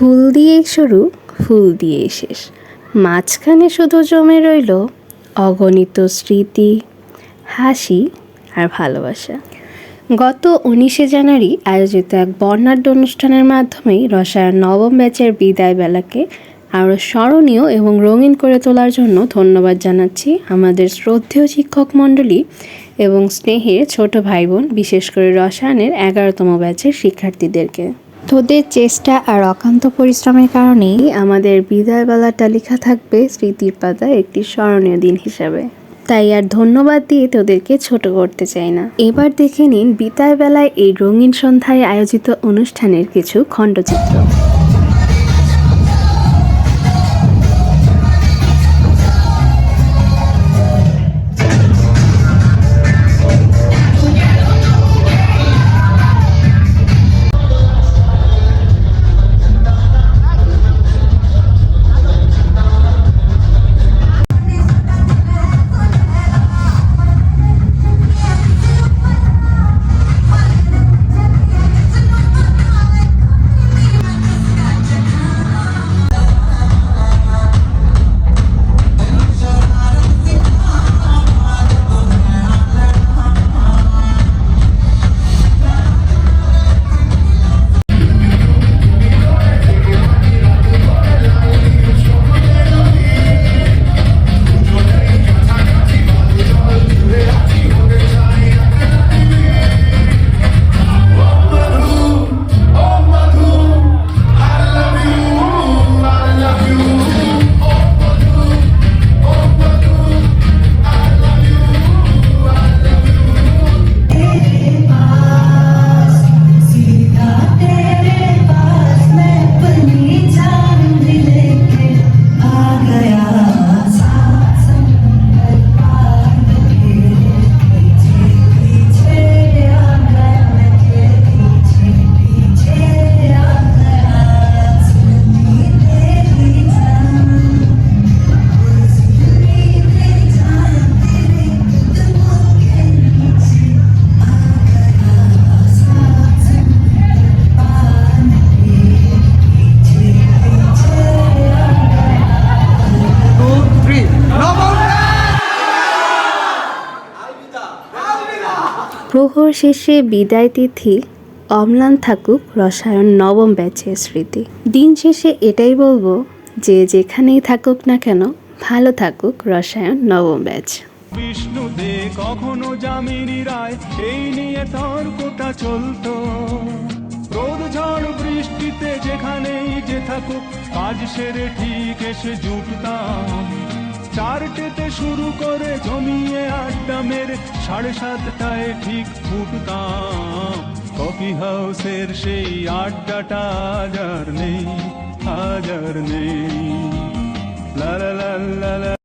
ফুল দিয়েই শুরু, ফুল দিয়েই শেষ, মাঝখানে শুধু জমে রইল অগণিত স্মৃতি, হাসি আর ভালোবাসা। গত 19শে জানুয়ারি আয়োজিত এক বর্ণাঢ্য অনুষ্ঠানের মাধ্যমেই রসায়ন নবম ব্যাচের বিদায় বেলাকে আরও স্মরণীয় এবং রঙিন করে তোলার জন্য ধন্যবাদ জানাচ্ছি আমাদের শ্রদ্ধেয় শিক্ষক মণ্ডলী এবং স্নেহের ছোট ভাই বোন, বিশেষ করে রসায়নের 11তম ব্যাচের শিক্ষার্থীদেরকে। তোদের চেষ্টা আর অক্লান্ত পরিশ্রমের কারণেই আমাদের বিদায় বেলাটা লেখা থাকবে স্মৃতির পাতায় একটি স্মরণীয় দিন হিসাবে। তাই আর ধন্যবাদ দিয়ে তোদেরকে ছোট করতে চাই না। এবার দেখে নিন বিদায় বেলায় এই রঙিন সন্ধ্যায় আয়োজিত অনুষ্ঠানের কিছু খণ্ডচিত্র। প্রহর শেষে বিদায় তিথি, অম্লান থাকুক রসায়ন নবম ব্যাচের স্মৃতি। দিন শেষে এটাই বলবো যে যেখানেই থাকুক না কেন, ভালো থাকুক রসায়ন নবম ব্যাচ। বিষ্ণু দে কখনো জামিনী রায়, এই নিয়ে তর্কটা চলতো। রোদ ঝড় বৃষ্টিতে যেখানেই যে থাকুক, কাজ সেরে ঠিক এসে জুটতাম। 4টেতে শুরু করে জমিয়ে আড্ডা মেরে 7:30টায় ঠিক ফুটতাম। কফি হাউসের সেই আড্ডাটা আজ আর নেই, আজ আর নেই। লা লা লা লা।